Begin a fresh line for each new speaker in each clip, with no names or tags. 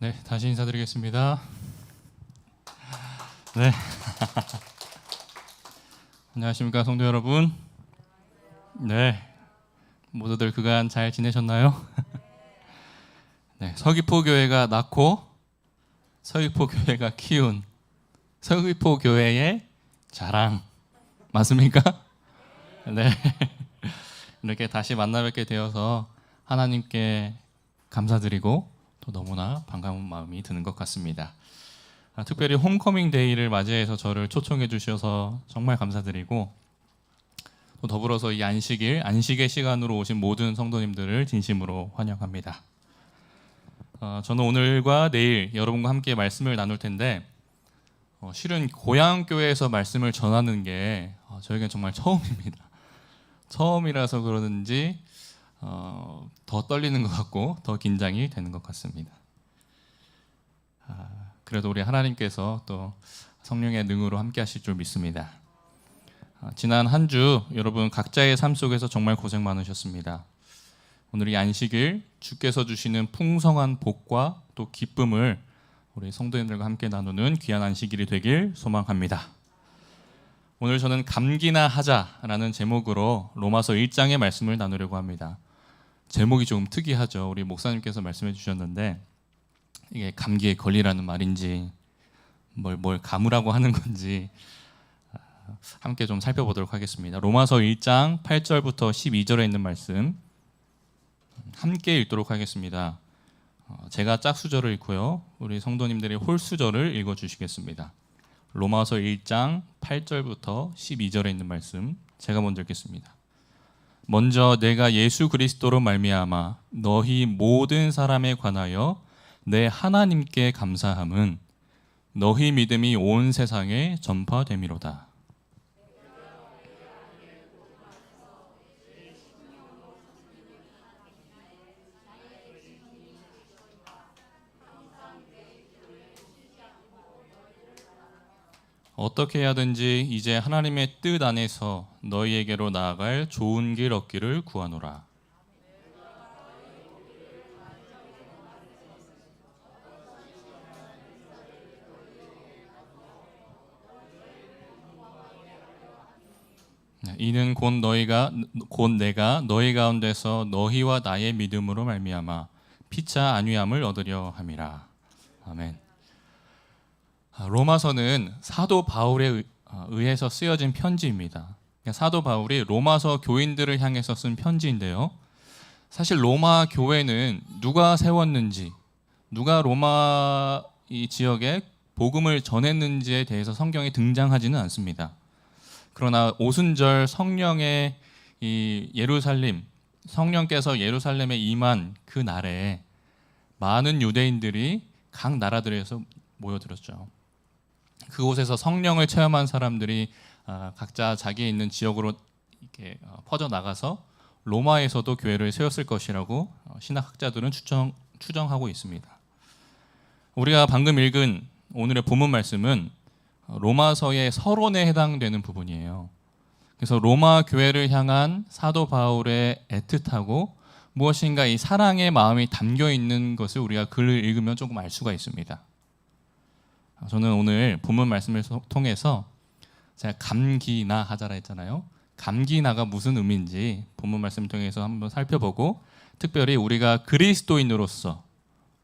네, 다시 인사드리겠습니다. 네. 안녕하십니까, 성도 여러분. 네, 모두들 그간 잘 지내셨나요? 네, 서귀포 교회가 낳고 서귀포 교회가 키운 서귀포 교회의 자랑 맞습니까? 네. 이렇게 다시 만나 뵙게 되어서 하나님께 감사드리고 또 너무나 반가운 마음이 드는 것 같습니다. 특별히 홈커밍 데이를 맞이해서 저를 초청해 주셔서 정말 감사드리고 또 더불어서 이 안식의 시간으로 오신 모든 성도님들을 진심으로 환영합니다. 저는 오늘과 내일 여러분과 함께 말씀을 나눌 텐데 실은 고향교회에서 말씀을 전하는 게 저에겐 정말 처음입니다. 처음이라서 그러는지 더 떨리는 것 같고 더 긴장이 되는 것 같습니다. 그래도 우리 하나님께서 또 성령의 능으로 함께 하실 줄 믿습니다. 지난 한 주 여러분 각자의 삶 속에서 정말 고생 많으셨습니다. 오늘 이 안식일 주께서 주시는 풍성한 복과 또 기쁨을 우리 성도님들과 함께 나누는 귀한 안식일이 되길 소망합니다. 오늘 저는 감기나 하자라는 제목으로 로마서 1장의 말씀을 나누려고 합니다. 제목이 조금 특이하죠. 우리 목사님께서 말씀해 주셨는데 이게 감기에 걸리라는 말인지 뭘 감으라고 하는 건지 함께 좀 살펴보도록 하겠습니다. 로마서 1장 8절부터 12절에 있는 말씀 함께 읽도록 하겠습니다. 제가 짝수절을 읽고요. 우리 성도님들이 홀수절을 읽어주시겠습니다. 로마서 1장 8절부터 12절에 있는 말씀 제가 먼저 읽겠습니다. 먼저 내가 예수 그리스도로 말미암아 너희 모든 사람에 관하여 내 하나님께 감사함은 너희 믿음이 온 세상에 전파됨이로다. 어떻게 하든지 이제 하나님의 뜻 안에서 너희에게로 나아갈 좋은 길 얻기를 구하노라. 이는 곧 내가 너희 가운데서 너희와 나의 믿음으로 말미암아 피차 안위함을 얻으려 함이라. 아멘. 로마서는 사도 바울에 의해서 쓰여진 편지입니다. 사도 바울이 로마서 교인들을 향해서 쓴 편지인데요. 사실 로마 교회는 누가 세웠는지, 누가 로마 이 지역에 복음을 전했는지에 대해서 성경에 등장하지는 않습니다. 그러나 오순절 성령의 이 예루살렘, 성령께서 예루살렘에 임한 그 날에 많은 유대인들이 각 나라들에서 모여들었죠. 그곳에서 성령을 체험한 사람들이 각자 자기에 있는 지역으로 이렇게 퍼져 나가서 로마에서도 교회를 세웠을 것이라고 신학학자들은 추정하고 있습니다. 우리가 방금 읽은 오늘의 본문 말씀은 로마서의 서론에 해당되는 부분이에요. 그래서 로마 교회를 향한 사도 바울의 애틋하고 무엇인가 이 사랑의 마음이 담겨 있는 것을 우리가 글을 읽으면 조금 알 수가 있습니다. 저는 오늘 본문 말씀을 통해서 제가 감기나 하자라 했잖아요. 감기나가 무슨 의미인지 본문 말씀을 통해서 한번 살펴보고 특별히 우리가 그리스도인으로서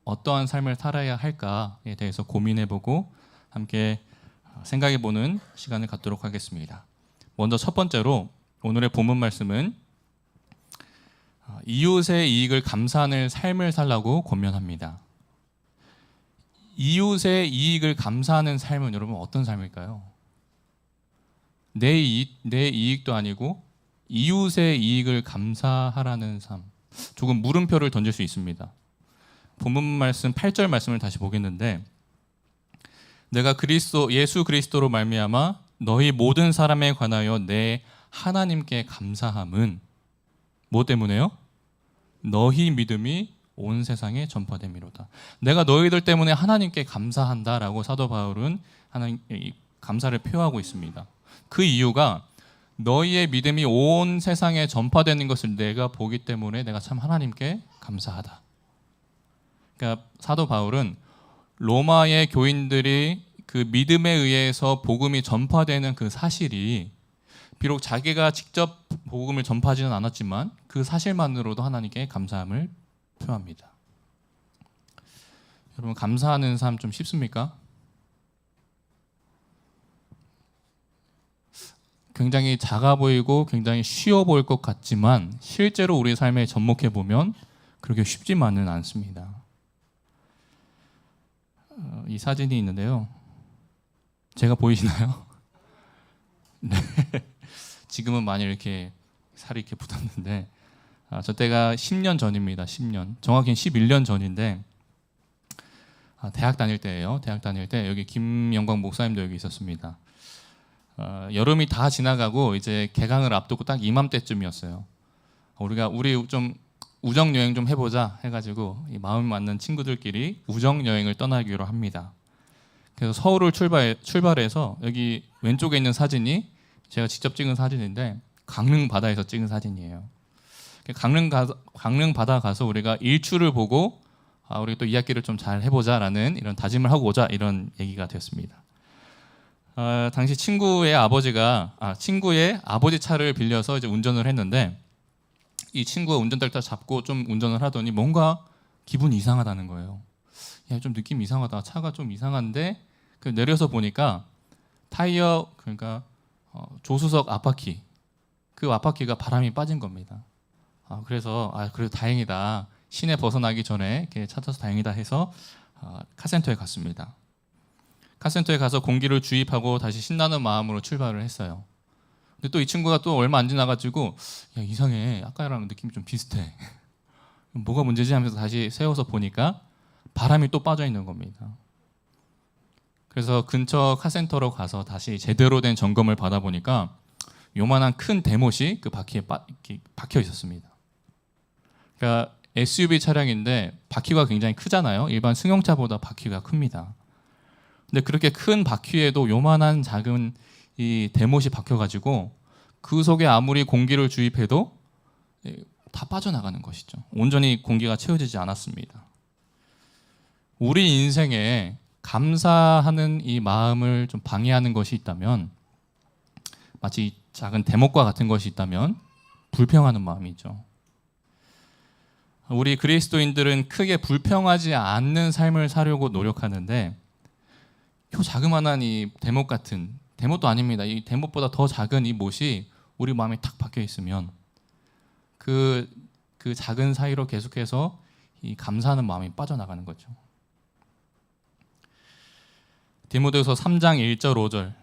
어떠한 삶을 살아야 할까에 대해서 고민해보고 함께 생각해보는 시간을 갖도록 하겠습니다. 먼저 첫 번째로 오늘의 본문 말씀은 이웃의 이익을 감사하는 삶을 살라고 권면합니다. 이웃의 이익을 감사하는 삶은 여러분 어떤 삶일까요? 내 이익도 아니고 이웃의 이익을 감사하라는 삶. 조금 물음표를 던질 수 있습니다. 본문 말씀 8절 말씀을 다시 보겠는데 내가 예수 그리스도로 말미암아 너희 모든 사람에 관하여 내 하나님께 감사함은 뭐 때문에요? 너희 믿음이 온 세상에 전파됨이로다. 내가 너희들 때문에 하나님께 감사한다라고 사도 바울은 하나님 감사를 표하고 있습니다. 그 이유가 너희의 믿음이 온 세상에 전파되는 것을 내가 보기 때문에 내가 참 하나님께 감사하다. 그러니까 사도 바울은 로마의 교인들이 그 믿음에 의해서 복음이 전파되는 그 사실이 비록 자기가 직접 복음을 전파하지는 않았지만 그 사실만으로도 하나님께 감사함을 표합니다. 여러분, 감사하는 삶 좀 쉽습니까? 굉장히 작아 보이고 굉장히 쉬워 보일 것 같지만 실제로 우리 삶에 접목해 보면 그렇게 쉽지만은 않습니다. 이 사진이 있는데요. 제가 보이시나요? 네. 지금은 많이 이렇게 살이 이렇게 붙었는데 저 때가 10년 전입니다. 10년. 정확히는 11년 전인데 대학 다닐 때예요. 대학 다닐 때 여기 김영광 목사님도 여기 있었습니다. 여름이 다 지나가고 이제 개강을 앞두고 딱 이맘때쯤이었어요. 우리 좀 우정 여행 좀 해보자 해가지고 이 마음 맞는 친구들끼리 우정 여행을 떠나기로 합니다. 그래서 서울을 출발해서 여기 왼쪽에 있는 사진이 제가 직접 찍은 사진인데 강릉 바다에서 찍은 사진이에요. 강릉 바다 가서 우리가 일출을 보고 우리 또 이야기를 좀 잘 해보자라는 이런 다짐을 하고 오자 이런 얘기가 되었습니다. 당시 친구의 아버지 차를 빌려서 이제 운전을 했는데 이 친구가 운전대를 잡고 좀 운전을 하더니 뭔가 기분이 이상하다는 거예요. 야, 좀 느낌이 이상하다. 차가 좀 이상한데 내려서 보니까 타이어 그러니까 조수석 앞바퀴 그 앞바퀴가 바람이 빠진 겁니다. 그래서 그래도 다행이다. 시내 벗어나기 전에 이렇게 찾아서 다행이다 해서 카센터에 갔습니다. 카센터에 가서 공기를 주입하고 다시 신나는 마음으로 출발을 했어요. 근데 또 이 친구가 또 얼마 안 지나가지고 야, 이상해. 아까랑 느낌이 좀 비슷해. 뭐가 문제지 하면서 다시 세워서 보니까 바람이 또 빠져 있는 겁니다. 그래서 근처 카센터로 가서 다시 제대로 된 점검을 받아보니까 요만한 큰 대못이 그 바퀴에 박혀 있었습니다. 그러니까 SUV 차량인데 바퀴가 굉장히 크잖아요. 일반 승용차보다 바퀴가 큽니다. 근데 그렇게 큰 바퀴에도 요만한 작은 이 대못이 박혀가지고 그 속에 아무리 공기를 주입해도 다 빠져나가는 것이죠. 온전히 공기가 채워지지 않았습니다. 우리 인생에 감사하는 이 마음을 좀 방해하는 것이 있다면 마치 작은 대못과 같은 것이 있다면 불평하는 마음이죠. 우리 그리스도인들은 크게 불평하지 않는 삶을 살려고 노력하는데 요 자그마한 이 대못 같은 대못도 아닙니다. 이 대못보다 더 작은 이 못이 우리 마음에 탁 박혀 있으면 그 작은 사이로 계속해서 이 감사하는 마음이 빠져나가는 거죠. 디모데후서 3장 1절 5절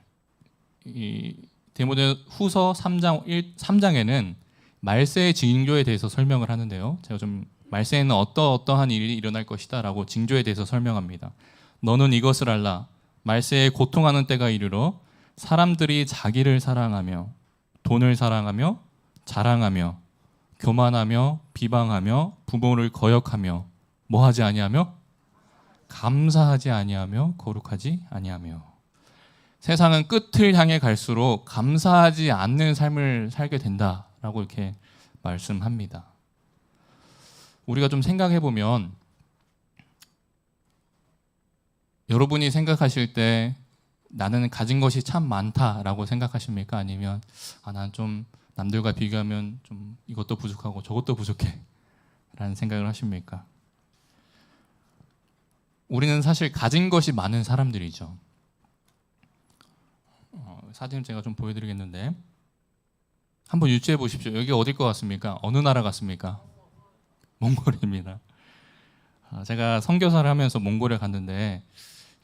이 디모데후서 3장에는 말세의 징조에 대해서 설명을 하는데요. 제가 좀 말세에는 어떠한 일이 일어날 것이다 라고 징조에 대해서 설명합니다. 너는 이것을 알라. 말세에 고통하는 때가 이르러 사람들이 자기를 사랑하며 돈을 사랑하며 자랑하며 교만하며 비방하며 부모를 거역하며 뭐하지 아니하며 감사하지 아니하며 거룩하지 아니하며 세상은 끝을 향해 갈수록 감사하지 않는 삶을 살게 된다라고 이렇게 말씀합니다. 우리가 좀 생각해 보면 여러분이 생각하실 때 나는 가진 것이 참 많다라고 생각하십니까? 아니면 난 좀 남들과 비교하면 좀 이것도 부족하고 저것도 부족해 라는 생각을 하십니까? 우리는 사실 가진 것이 많은 사람들이죠. 사진을 제가 좀 보여드리겠는데 한번 유추해 보십시오. 여기 어딜 것 같습니까? 어느 나라 같습니까? 몽골입니다. 제가 선교사를 하면서 몽골에 갔는데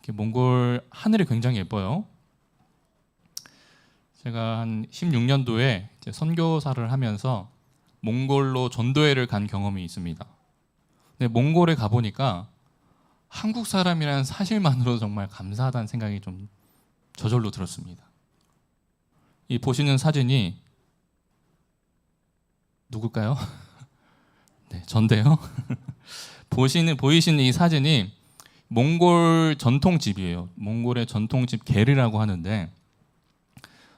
몽골 하늘이 굉장히 예뻐요. 제가 한 16년도에 선교사를 하면서 몽골로 전도회를 간 경험이 있습니다. 근데 몽골에 가보니까 한국 사람이라는 사실만으로 정말 감사하다는 생각이 좀 저절로 들었습니다. 이 보시는 사진이 누굴까요? 네, 전데요. 보이시는 이 사진이 몽골 전통집이에요. 몽골의 전통집 게르라고 하는데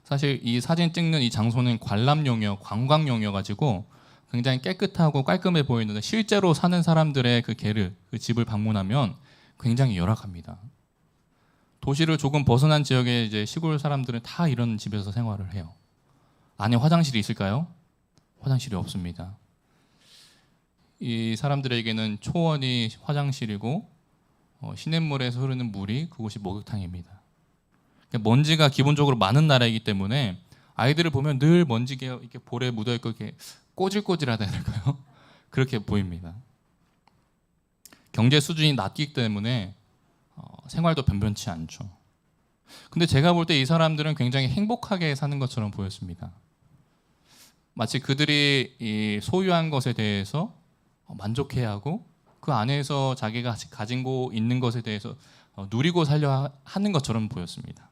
사실 이 사진 찍는 이 장소는 관광용이어 가지고 굉장히 깨끗하고 깔끔해 보이는데 실제로 사는 사람들의 그 게르, 그 집을 방문하면 굉장히 열악합니다. 도시를 조금 벗어난 지역의 이제 시골 사람들은 다 이런 집에서 생활을 해요. 안에 화장실이 있을까요? 화장실이 없습니다. 이 사람들에게는 초원이 화장실이고 시냇물에서 흐르는 물이 그곳이 목욕탕입니다. 그러니까 먼지가 기본적으로 많은 나라이기 때문에 아이들을 보면 늘 먼지가 이렇게 볼에 묻어 있고 이렇게 꼬질꼬질하다 할까요? 그렇게 보입니다. 경제 수준이 낮기 때문에 생활도 변변치 않죠. 근데 제가 볼 때 이 사람들은 굉장히 행복하게 사는 것처럼 보였습니다. 마치 그들이 이 소유한 것에 대해서 만족해야 하고 그 안에서 자기가 가지고 있는 것에 대해서 누리고 살려 하는 것처럼 보였습니다.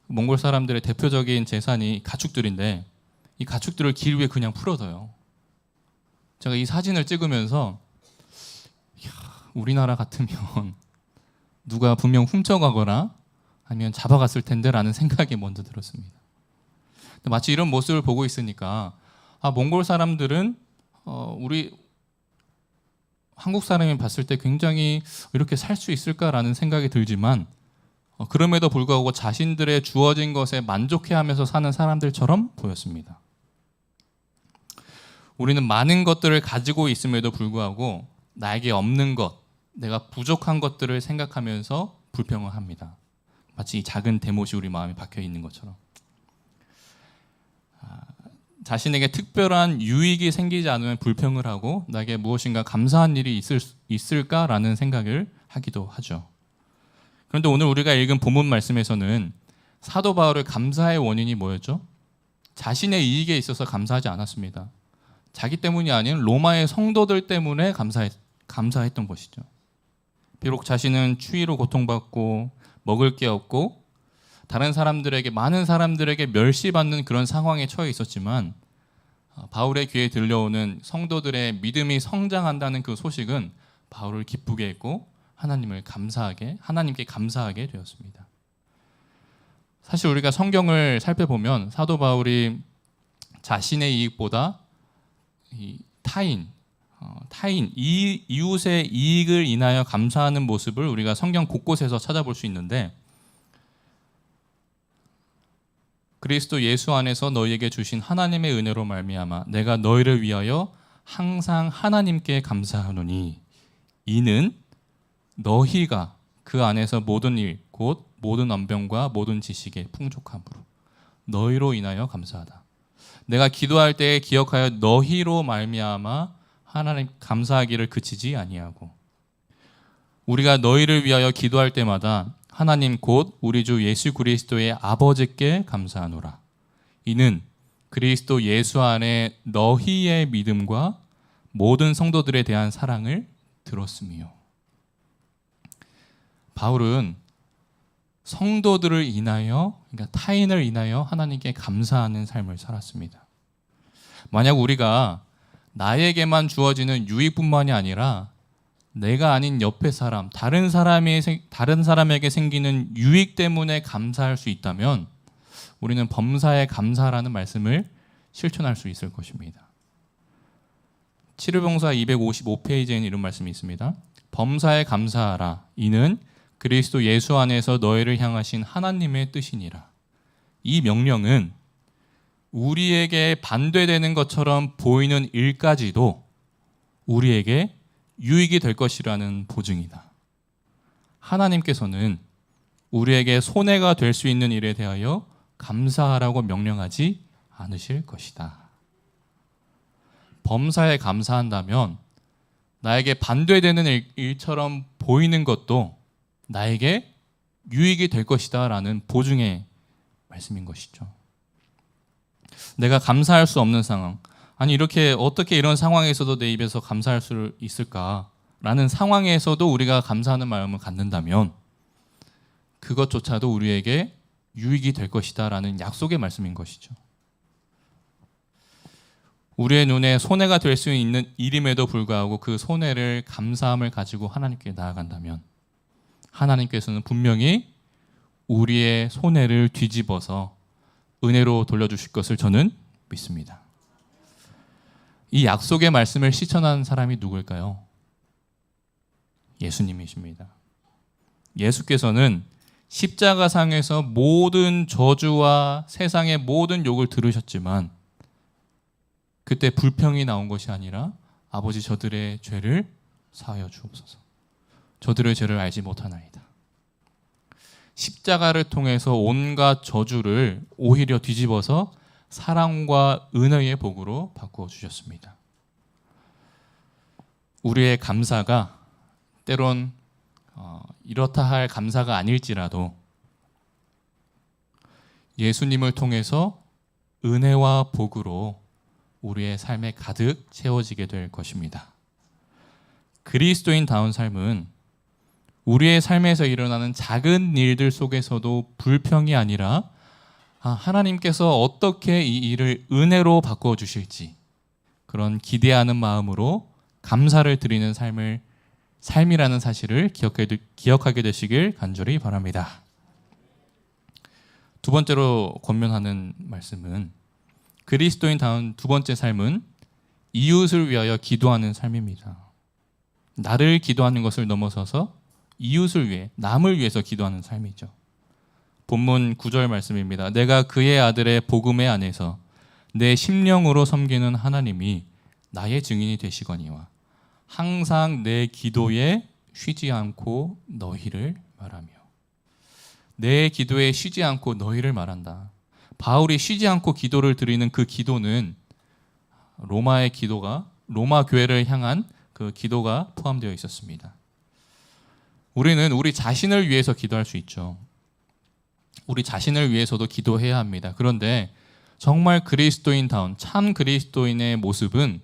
몽골 사람들의 대표적인 재산이 가축들인데 이 가축들을 길 위에 그냥 풀어둬요. 제가 이 사진을 찍으면서 우리나라 같으면 누가 분명 훔쳐가거나 아니면 잡아갔을 텐데 라는 생각이 먼저 들었습니다. 마치 이런 모습을 보고 있으니까 몽골 사람들은 우리 한국 사람이 봤을 때 굉장히 이렇게 살 수 있을까라는 생각이 들지만 그럼에도 불구하고 자신들의 주어진 것에 만족해하면서 사는 사람들처럼 보였습니다. 우리는 많은 것들을 가지고 있음에도 불구하고 나에게 없는 것, 내가 부족한 것들을 생각하면서 불평을 합니다. 마치 이 작은 대못이 우리 마음에 박혀 있는 것처럼. 자신에게 특별한 유익이 생기지 않으면 불평을 하고 나에게 무엇인가 감사한 일이 있을까라는 생각을 하기도 하죠. 그런데 오늘 우리가 읽은 본문 말씀에서는 사도 바울의 감사의 원인이 뭐였죠? 자신의 이익에 있어서 감사하지 않았습니다. 자기 때문이 아닌 로마의 성도들 때문에 감사했던 것이죠. 비록 자신은 추위로 고통받고 먹을 게 없고 많은 사람들에게 멸시받는 그런 상황에 처해 있었지만 바울의 귀에 들려오는 성도들의 믿음이 성장한다는 그 소식은 바울을 기쁘게 했고 하나님께 감사하게 되었습니다. 사실 우리가 성경을 살펴보면 사도 바울이 자신의 이익보다 이웃의 이익을 인하여 감사하는 모습을 우리가 성경 곳곳에서 찾아볼 수 있는데 그리스도 예수 안에서 너희에게 주신 하나님의 은혜로 말미암아 내가 너희를 위하여 항상 하나님께 감사하노니 이는 너희가 그 안에서 모든 일 곧 모든 언변과 모든 지식의 풍족함으로 너희로 인하여 감사하다. 내가 기도할 때에 기억하여 너희로 말미암아 하나님 감사하기를 그치지 아니하고 우리가 너희를 위하여 기도할 때마다 하나님 곧 우리 주 예수 그리스도의 아버지께 감사하노라. 이는 그리스도 예수 안에 너희의 믿음과 모든 성도들에 대한 사랑을 들었음이요. 바울은 성도들을 인하여, 그러니까 타인을 인하여 하나님께 감사하는 삶을 살았습니다. 만약 우리가 나에게만 주어지는 유익뿐만이 아니라 내가 아닌 옆에 사람, 다른 사람에게 생기는 유익 때문에 감사할 수 있다면 우리는 범사에 감사라는 말씀을 실천할 수 있을 것입니다. 치르병사 255페이지에는 이런 말씀이 있습니다. 범사에 감사하라. 이는 그리스도 예수 안에서 너희를 향하신 하나님의 뜻이니라. 이 명령은 우리에게 반대되는 것처럼 보이는 일까지도 우리에게 유익이 될 것이라는 보증이다. 하나님께서는 우리에게 손해가 될 수 있는 일에 대하여 감사하라고 명령하지 않으실 것이다. 범사에 감사한다면 나에게 반대되는 일처럼 보이는 것도 나에게 유익이 될 것이다 라는 보증의 말씀인 것이죠. 내가 감사할 수 없는 상황, 아니 이렇게 어떻게 이런 상황에서도 내 입에서 감사할 수 있을까라는 상황에서도 우리가 감사하는 마음을 갖는다면 그것조차도 우리에게 유익이 될 것이다 라는 약속의 말씀인 것이죠. 우리의 눈에 손해가 될 수 있는 일임에도 불구하고 그 손해를 감사함을 가지고 하나님께 나아간다면 하나님께서는 분명히 우리의 손해를 뒤집어서 은혜로 돌려주실 것을 저는 믿습니다. 이 약속의 말씀을 실천한 사람이 누굴까요? 예수님이십니다. 예수께서는 십자가상에서 모든 저주와 세상의 모든 욕을 들으셨지만 그때 불평이 나온 것이 아니라 아버지 저들의 죄를 사하여 주옵소서. 저들의 죄를 알지 못하나이다. 십자가를 통해서 온갖 저주를 오히려 뒤집어서 사랑과 은혜의 복으로 바꾸어 주셨습니다. 우리의 감사가 때론 이렇다 할 감사가 아닐지라도 예수님을 통해서 은혜와 복으로 우리의 삶에 가득 채워지게 될 것입니다. 그리스도인다운 삶은 우리의 삶에서 일어나는 작은 일들 속에서도 불평이 아니라 하나님께서 어떻게 이 일을 은혜로 바꾸어 주실지 그런 기대하는 마음으로 감사를 드리는 삶이라는 사실을 기억하게 되시길 간절히 바랍니다. 두 번째로 권면하는 말씀은 그리스도인다운 두 번째 삶은 이웃을 위하여 기도하는 삶입니다. 나를 기도하는 것을 넘어서서 이웃을 위해, 남을 위해서 기도하는 삶이죠. 본문 9절 말씀입니다. 내가 그의 아들의 복음의 안에서 내 심령으로 섬기는 하나님이 나의 증인이 되시거니와 항상 내 기도에 쉬지 않고 너희를 말하며. 내 기도에 쉬지 않고 너희를 말한다. 바울이 쉬지 않고 기도를 드리는 그 기도는 로마 교회를 향한 그 기도가 포함되어 있었습니다. 우리는 우리 자신을 위해서 기도할 수 있죠. 우리 자신을 위해서도 기도해야 합니다. 그런데 정말 그리스도인다운 참 그리스도인의 모습은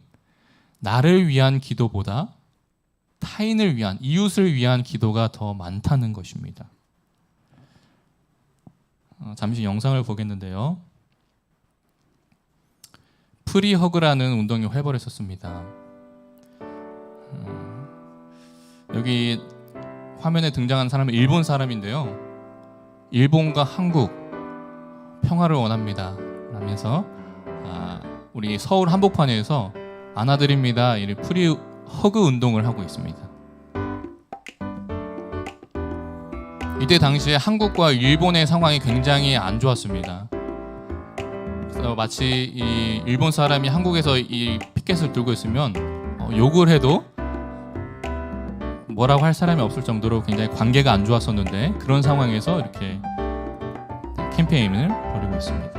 나를 위한 기도보다 타인을 위한, 이웃을 위한 기도가 더 많다는 것입니다. 잠시 영상을 보겠는데요. 프리허그라는 운동이 활발했었습니다. 여기 화면에 등장한 사람은 일본 사람인데요. 일본과 한국 평화를 원합니다 라면서 우리 서울 한복판에서 안아드립니다 이 프리허그 운동을 하고 있습니다. 이때 당시에 한국과 일본의 상황이 굉장히 안 좋았습니다. 그래서 마치 이 일본 사람이 한국에서 이 피켓을 들고 있으면 욕을 해도 뭐라고 할 사람이 없을 정도로 굉장히 관계가 안 좋았었는데 그런 상황에서 이렇게 캠페인을 벌이고 있습니다.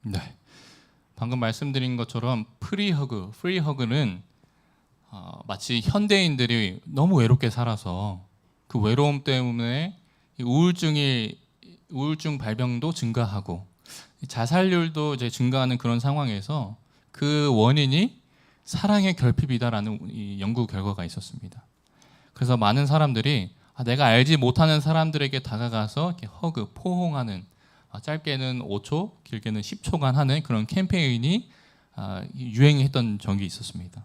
네, 방금 말씀드린 것처럼 프리허그는 마치 현대인들이 너무 외롭게 살아서 그 외로움 때문에 우울증 발병도 증가하고 자살률도 이제 증가하는 그런 상황에서 그 원인이 사랑의 결핍이다라는 이 연구 결과가 있었습니다. 그래서 많은 사람들이 내가 알지 못하는 사람들에게 다가가서 이렇게 포옹하는 짧게는 5초, 길게는 10초간 하는 그런 캠페인이 유행했던 적이 있었습니다.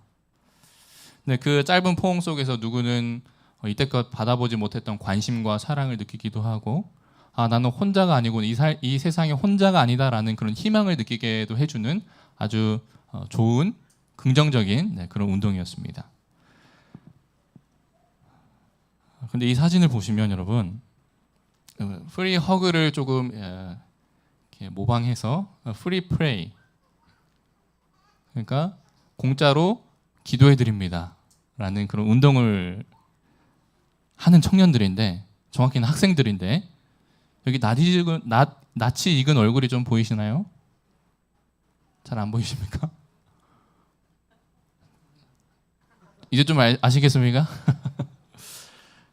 근데 그 짧은 포옹 속에서 누구는 이때껏 받아보지 못했던 관심과 사랑을 느끼기도 하고 나는 혼자가 아니고 이 세상에 혼자가 아니다라는 그런 희망을 느끼게도 해주는 아주 좋은 긍정적인 그런 운동이었습니다. 근데 이 사진을 보시면 여러분 프리 허그를 조금 이렇게 모방해서 프리 프레이, 그러니까 공짜로 기도해 드립니다 라는 그런 운동을 하는 청년들인데, 정확히는 학생들인데, 여기 낯이 익은 얼굴이 좀 보이시나요? 잘 안 보이십니까? 이제 좀 아시겠습니까?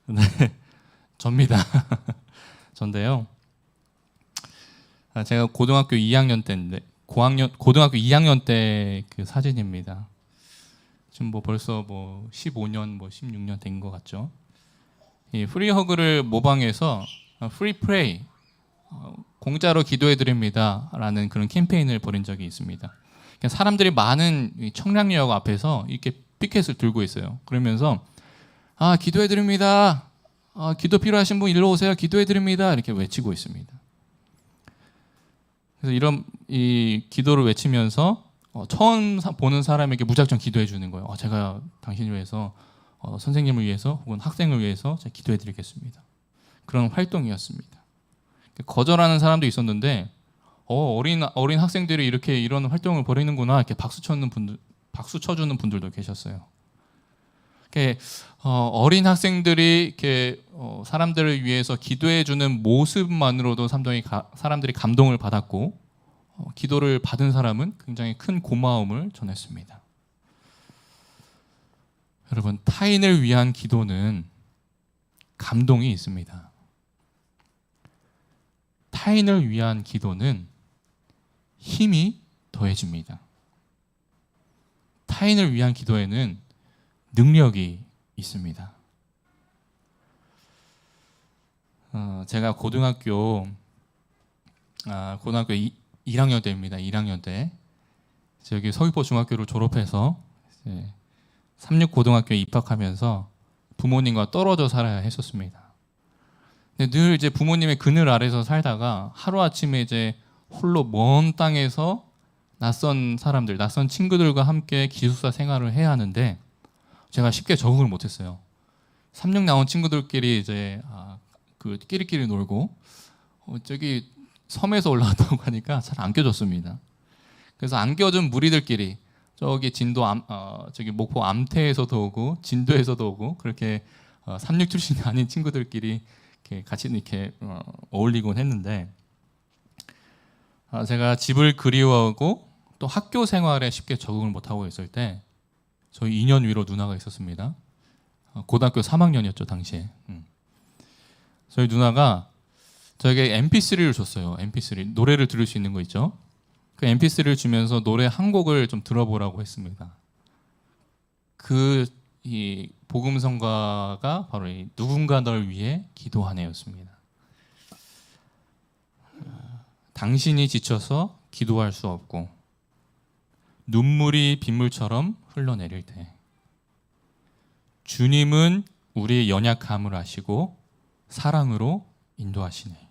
네, 접니다. 전데요. 제가 고등학교 2학년 때인데 고등학교 2학년 때 그 사진입니다. 지금 뭐 벌써 뭐 15년, 뭐 16년 된 것 같죠. 이 프리허그를 모방해서 프리 프레이, 공짜로 기도해 드립니다라는 그런 캠페인을 벌인 적이 있습니다. 사람들이 많은 청량리역 앞에서 이렇게 피켓을 들고 있어요. 그러면서 기도해 드립니다. 기도 필요하신 분 일로 오세요. 기도해 드립니다. 이렇게 외치고 있습니다. 그래서 이런 이 기도를 외치면서 처음 보는 사람에게 무작정 기도해 주는 거예요. 제가 당신을 위해서, 선생님을 위해서 혹은 학생을 위해서 제가 기도해 드리겠습니다. 그런 활동이었습니다. 거절하는 사람도 있었는데 어린 학생들이 이렇게 이런 활동을 벌이는구나 이렇게 박수 쳐주는 분들도 계셨어요. 어린 학생들이 이렇게 사람들을 위해서 기도해 주는 모습만으로도 사람들이 감동을 받았고, 기도를 받은 사람은 굉장히 큰 고마움을 전했습니다. 여러분, 타인을 위한 기도는 감동이 있습니다. 타인을 위한 기도는 힘이 더해집니다. 타인을 위한 기도에는 능력이 있습니다. 제가 고등학교 1학년 때입니다. 1학년 때 여기 서귀포 중학교를 졸업해서 36고등학교에 입학하면서 부모님과 떨어져 살아야 했었습니다. 근데 늘 이제 부모님의 그늘 아래서 살다가 하루아침에 이제 홀로 먼 땅에서 낯선 사람들, 낯선 친구들과 함께 기숙사 생활을 해야 하는데 제가 쉽게 적응을 못했어요. 3육 나온 친구들끼리 이제 그 끼리끼리 놀고 저기 섬에서 올라왔다고 하니까 잘 안 껴줬습니다. 그래서 안 껴준 무리들끼리 저기 저기 목포 암태에서도 오고 진도에서도 오고 그렇게 3육 출신이 아닌 친구들끼리 이렇게 같이 이렇게 어울리곤 했는데 제가 집을 그리워하고 또 학교 생활에 쉽게 적응을 못하고 있을 때 저희 2년 위로 누나가 있었습니다. 고등학교 3학년이었죠 당시에. 저희 누나가 저에게 MP3를 줬어요. MP3 노래를 들을 수 있는 거 있죠. 그 MP3를 주면서 노래 한 곡을 좀 들어보라고 했습니다. 이 복음성가가 바로 이 누군가 널 위해 기도하네였습니다. 당신이 지쳐서 기도할 수 없고 눈물이 빗물처럼 흘러내릴 때 주님은 우리의 연약함을 아시고 사랑으로 인도하시네.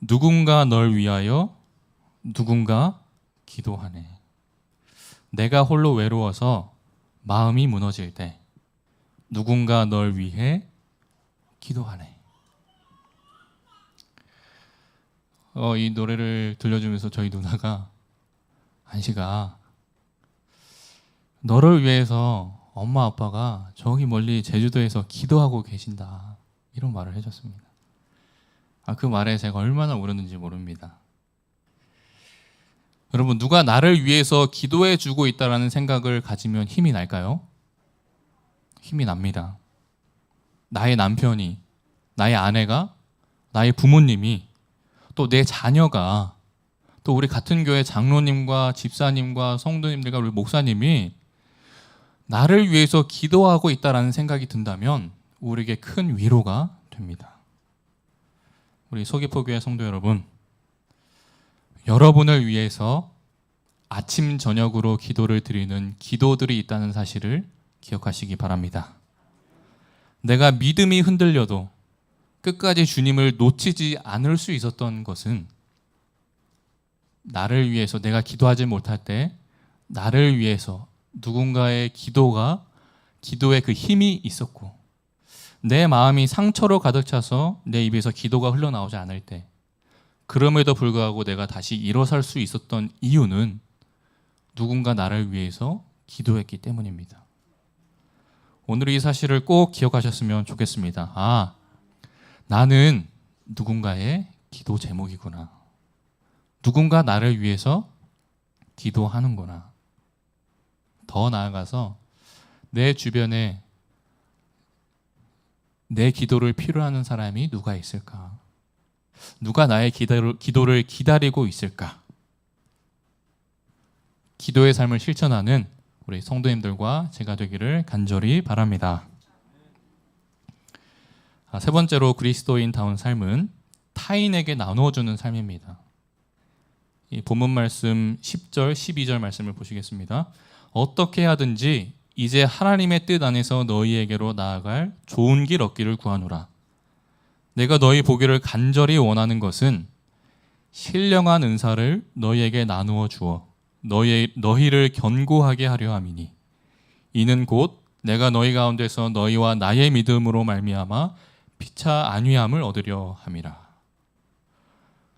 누군가 널 위하여 누군가 기도하네. 내가 홀로 외로워서 마음이 무너질 때 누군가 널 위해 기도하네. 이 노래를 들려주면서 저희 누나가 한시가 너를 위해서 엄마 아빠가 저기 멀리 제주도에서 기도하고 계신다 이런 말을 해줬습니다. 그 말에 제가 얼마나 울었는지 모릅니다. 여러분, 누가 나를 위해서 기도해 주고 있다는 생각을 가지면 힘이 날까요? 힘이 납니다. 나의 남편이, 나의 아내가, 나의 부모님이, 또 내 자녀가, 또 우리 같은 교회 장로님과 집사님과 성도님들과 우리 목사님이 나를 위해서 기도하고 있다는 생각이 든다면 우리에게 큰 위로가 됩니다. 우리 서귀포 교회 성도 여러분, 여러분을 위해서 아침 저녁으로 기도를 드리는 기도들이 있다는 사실을 기억하시기 바랍니다. 내가 믿음이 흔들려도 끝까지 주님을 놓치지 않을 수 있었던 것은 나를 위해서 내가 기도하지 못할 때 나를 위해서 누군가의 기도에 그 힘이 있었고 내 마음이 상처로 가득 차서 내 입에서 기도가 흘러나오지 않을 때 그럼에도 불구하고 내가 다시 일어설 수 있었던 이유는 누군가 나를 위해서 기도했기 때문입니다. 오늘 이 사실을 꼭 기억하셨으면 좋겠습니다. 나는 누군가의 기도 제목이구나. 누군가 나를 위해서 기도하는구나. 더 나아가서 내 주변에 내 기도를 필요로 하는 사람이 누가 있을까? 누가 나의 기도를 기다리고 있을까? 기도의 삶을 실천하는 우리 성도님들과 제가 되기를 간절히 바랍니다. 세 번째로 그리스도인다운 삶은 타인에게 나누어주는 삶입니다. 이 본문 말씀 10절, 12절 말씀을 보시겠습니다. 어떻게 하든지 이제 하나님의 뜻 안에서 너희에게로 나아갈 좋은 길 얻기를 구하노라. 내가 너희 보기를 간절히 원하는 것은 신령한 은사를 너희에게 나누어 주어 너희를 견고하게 하려 함이니 이는 곧 내가 너희 가운데서 너희와 나의 믿음으로 말미암아 피차 안위함을 얻으려 함이라.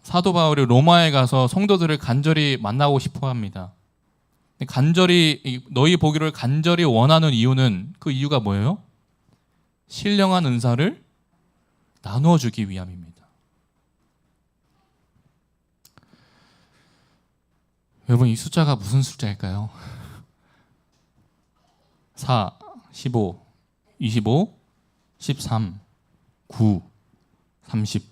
사도 바울이 로마에 가서 성도들을 간절히 만나고 싶어 합니다. 간절히 너희 보기를 간절히 원하는 이유는 그 이유가 뭐예요? 신령한 은사를 나누어 주기 위함입니다. 여러분, 이 숫자가 무슨 숫자일까요? 4, 15, 25, 13, 9, 30.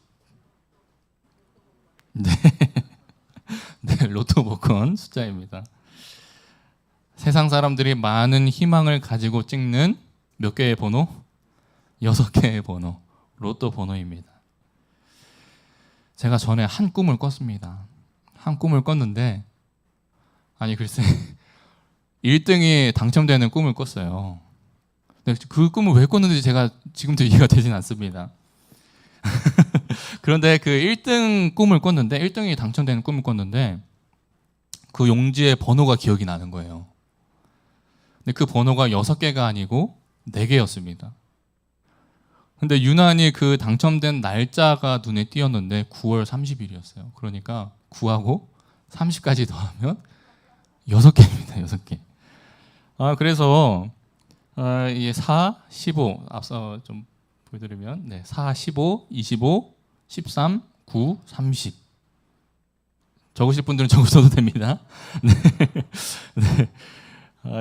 네, 로또 복권 숫자입니다. 세상 사람들이 많은 희망을 가지고 찍는 몇 개의 번호? 6개의 번호, 로또 번호입니다. 제가 전에 한 꿈을 꿨습니다. 한 꿈을 꿨는데 글쎄 1등이 당첨되는 꿈을 꿨어요. 근데 그 꿈을 왜 꿨는지 제가 지금도 이해가 되진 않습니다. 그런데 그 1등 꿈을 꿨는데 1등이 당첨되는 꿈을 꿨는데 그 용지의 번호가 기억이 나는 거예요. 근데 그 번호가 6개가 아니고 4개였습니다. 근데 유난히 그 당첨된 날짜가 눈에 띄었는데 9월 30일이었어요. 그러니까 9하고 30까지 더하면 6개입니다. 6개. 그래서 이게 4, 15 앞서 좀 보여드리면 4, 15, 25, 13, 9, 30 적으실 분들은 적으셔도 됩니다. 네. 네.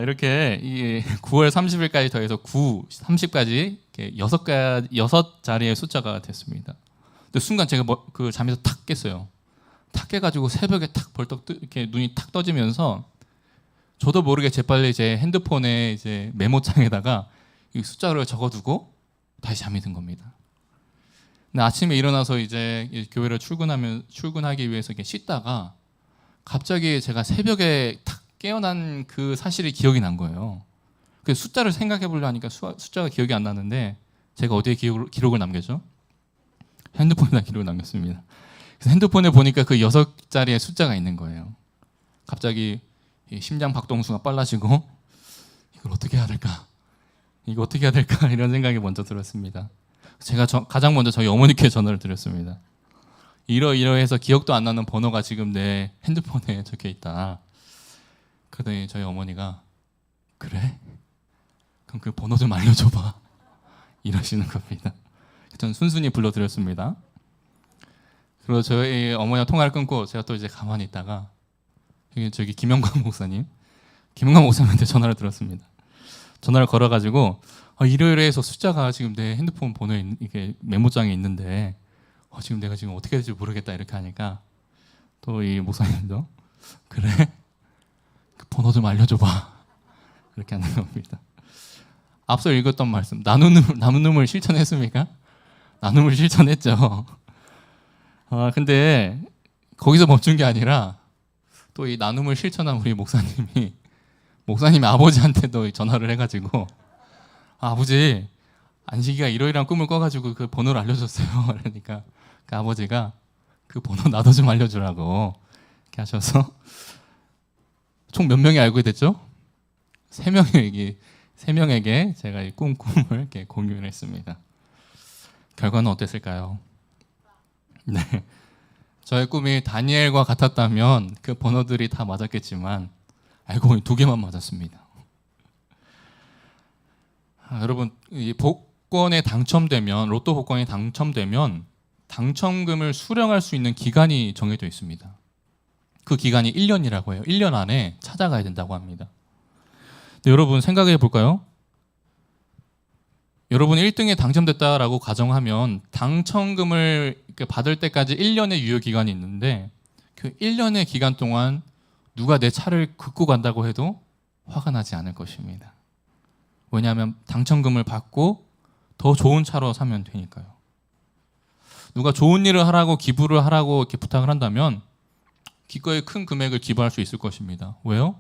이렇게 9월 30일까지 더해서 9, 30까지 6자리의 숫자가 됐습니다. 근데 순간 제가 그 잠에서 탁 깼어요. 탁 깨가지고 새벽에 탁 벌떡 이렇게 눈이 탁 떠지면서 저도 모르게 재빨리 제 핸드폰에 이제 메모장에다가 이 숫자를 적어두고 다시 잠이 든 겁니다. 근데 아침에 일어나서 이제 교회를 출근하기 위해서 이렇게 씻다가 갑자기 제가 새벽에 탁 깨어난 그 사실이 기억이 난 거예요. 그래서 숫자를 생각해 보려 하니까 숫자가 기억이 안 나는데 제가 어디에 기록을 남겼죠? 핸드폰에다 기록을 남겼습니다. 그래서 핸드폰에 보니까 그 6자리의 숫자가 있는 거예요. 갑자기 심장 박동수가 빨라지고 이걸 어떻게 해야 될까? 이거 어떻게 해야 될까? 이런 생각이 먼저 들었습니다. 제가 가장 먼저 저희 어머니께 전화를 드렸습니다. 이러해서 기억도 안 나는 번호가 지금 내 핸드폰에 적혀 있다. 그러더니 저희 어머니가 그래? 그럼 그 번호 좀 알려줘봐. 이러시는 겁니다. 전 순순히 불러드렸습니다. 그리고 저희 어머니와 통화를 끊고 제가 또 이제 가만히 있다가 저기 김영광 목사님한테 전화를 들었습니다. 전화를 걸어가지고 이러이러해서 숫자가 지금 내 핸드폰 번호에 이게 메모장에 있는데 지금 내가 지금 어떻게 해야 될지 모르겠다 이렇게 하니까 또 이 목사님도 그래? 그 번호 좀 알려줘봐 이렇게 하는 겁니다. 앞서 읽었던 말씀 나눔을 실천했습니까? 나눔을 실천했죠. 근데 거기서 멈춘 게 아니라 또 이 나눔을 실천한 우리 목사님이 아버지한테도 전화를 해가지고 아버지 안식이가 이러이러한 꿈을 꿔가지고 그 번호를 알려줬어요. 그러니까 그 아버지가 그 번호 나도 좀 알려주라고 이렇게 하셔서 총 몇 명이 알고 됐죠? 3명에게 제가 이 꿈을 이렇게 공유를 했습니다. 결과는 어땠을까요? 네. 저의 꿈이 다니엘과 같았다면 그 번호들이 다 맞았겠지만 알고 보니 2개만 맞았습니다. 여러분, 이 복권에 당첨되면 로또 복권에 당첨되면 당첨금을 수령할 수 있는 기간이 정해져 있습니다. 그 기간이 1년이라고 해요. 1년 안에 찾아가야 된다고 합니다. 근데 여러분 생각해 볼까요? 여러분이 1등에 당첨됐다라고 가정하면 당첨금을 받을 때까지 1년의 유효 기간이 있는데 그 1년의 기간 동안 누가 내 차를 긁고 간다고 해도 화가 나지 않을 것입니다. 왜냐하면 당첨금을 받고 더 좋은 차로 사면 되니까요. 누가 좋은 일을 하라고 기부를 하라고 이렇게 부탁을 한다면 기꺼이 큰 금액을 기부할 수 있을 것입니다. 왜요?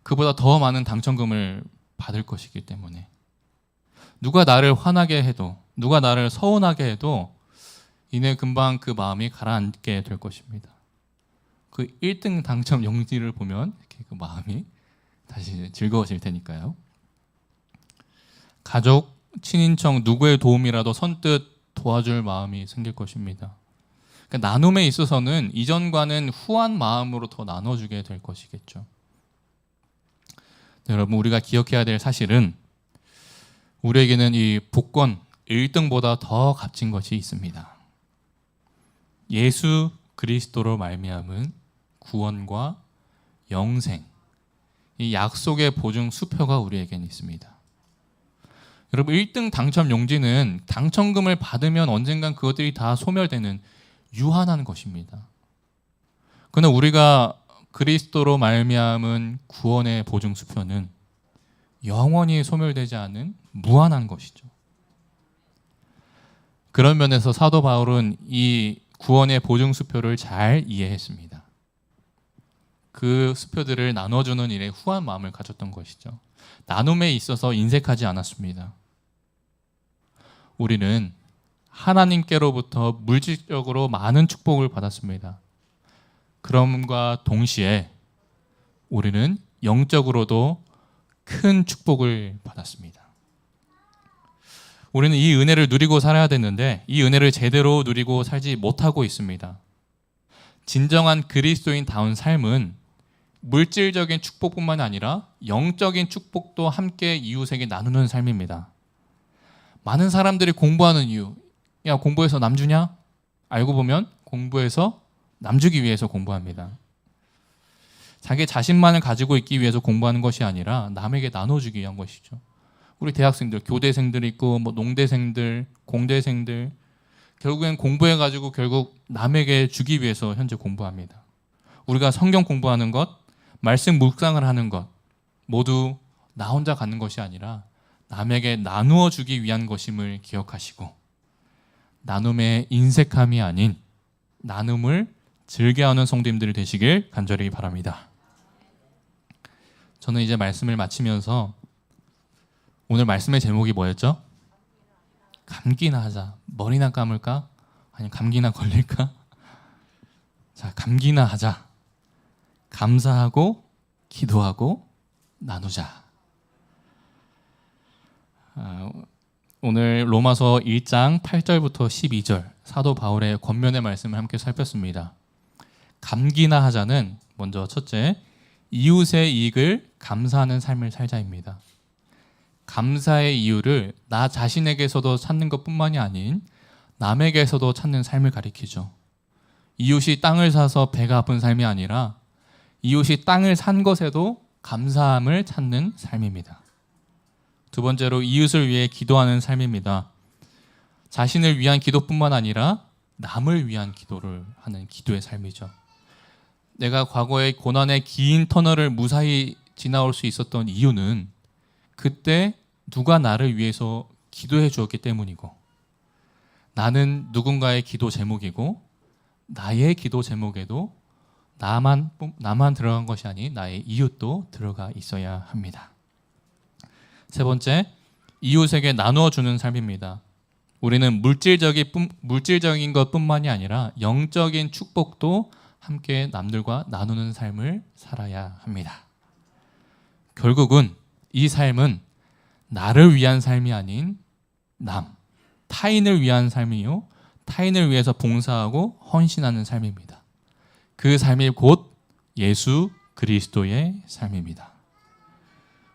그보다 더 많은 당첨금을 받을 것이기 때문에. 누가 나를 화나게 해도, 누가 나를 서운하게 해도 이내 금방 그 마음이 가라앉게 될 것입니다. 그 1등 당첨 용지를 보면 이렇게 그 마음이 다시 즐거워질 테니까요. 가족, 친인척 누구의 도움이라도 선뜻 도와줄 마음이 생길 것입니다. 그러니까 나눔에 있어서는 이전과는 후한 마음으로 더 나눠주게 될 것이겠죠. 네, 여러분, 우리가 기억해야 될 사실은 우리에게는 이 복권 1등보다 더 값진 것이 있습니다. 예수 그리스도로 말미암은 구원과 영생, 이 약속의 보증 수표가 우리에게는 있습니다. 여러분, 1등 당첨 용지는 당첨금을 받으면 언젠간 그것들이 다 소멸되는 유한한 것입니다. 그러나 우리가 그리스도로 말미암은 구원의 보증 수표는 영원히 소멸되지 않은 무한한 것이죠. 그런 면에서 사도 바울은 이 구원의 보증 수표를 잘 이해했습니다. 그 수표들을 나눠주는 일에 후한 마음을 가졌던 것이죠. 나눔에 있어서 인색하지 않았습니다. 우리는 하나님께로부터 물질적으로 많은 축복을 받았습니다. 그럼과 동시에 우리는 영적으로도 큰 축복을 받았습니다. 우리는 이 은혜를 누리고 살아야 되는데 이 은혜를 제대로 누리고 살지 못하고 있습니다. 진정한 그리스도인다운 삶은 물질적인 축복뿐만 아니라 영적인 축복도 함께 이웃에게 나누는 삶입니다. 많은 사람들이 공부하는 이유, 야, 공부해서 남 주냐? 알고 보면 공부해서 남 주기 위해서 공부합니다. 자기 자신만을 가지고 있기 위해서 공부하는 것이 아니라 남에게 나눠주기 위한 것이죠. 우리 대학생들, 교대생들 있고 농대생들, 공대생들, 결국엔 공부해가지고 결국 남에게 주기 위해서 현재 공부합니다. 우리가 성경 공부하는 것, 말씀 묵상을 하는 것 모두 나 혼자 갖는 것이 아니라 남에게 나누어 주기 위한 것임을 기억하시고 나눔의 인색함이 아닌 나눔을 즐겨하는 성도님들이 되시길 간절히 바랍니다. 저는 이제 말씀을 마치면서 오늘 말씀의 제목이 뭐였죠? 감기나 하자. 머리나 감을까? 아니면 감기나 걸릴까? 자, 감기나 하자. 감사하고 기도하고 나누자. 오늘 로마서 1장 8절부터 12절 사도 바울의 권면의 말씀을 함께 살폈습니다. 감기나 하자는 먼저 첫째, 이웃의 이익을 감사하는 삶을 살자입니다. 감사의 이유를 나 자신에게서도 찾는 것뿐만이 아닌 남에게서도 찾는 삶을 가리키죠. 이웃이 땅을 사서 배가 아픈 삶이 아니라 이웃이 땅을 산 것에도 감사함을 찾는 삶입니다. 두 번째로 이웃을 위해 기도하는 삶입니다. 자신을 위한 기도뿐만 아니라 남을 위한 기도를 하는 기도의 삶이죠. 내가 과거의 고난의 긴 터널을 무사히 지나올 수 있었던 이유는 그때 누가 나를 위해서 기도해 주었기 때문이고 나는 누군가의 기도 제목이고 나의 기도 제목에도 나만 들어간 것이 아닌 나의 이웃도 들어가 있어야 합니다. 세 번째, 이웃에게 나누어 주는 삶입니다. 우리는 물질적인 것뿐만이 아니라 영적인 축복도 함께 남들과 나누는 삶을 살아야 합니다. 결국은 이 삶은 나를 위한 삶이 아닌 타인을 위한 삶이요, 타인을 위해서 봉사하고 헌신하는 삶입니다. 그 삶이 곧 예수 그리스도의 삶입니다.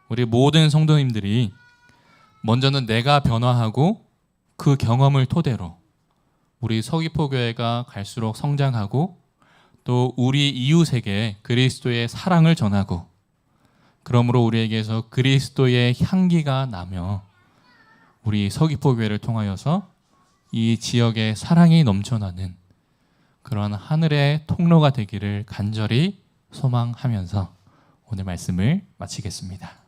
우리 모든 성도님들이 먼저는 내가 변화하고 그 경험을 토대로 우리 서귀포교회가 갈수록 성장하고 또 우리 이웃에게 그리스도의 사랑을 전하고 그러므로 우리에게서 그리스도의 향기가 나며 우리 서귀포교회를 통하여서 이 지역에 사랑이 넘쳐나는 그런 하늘의 통로가 되기를 간절히 소망하면서 오늘 말씀을 마치겠습니다.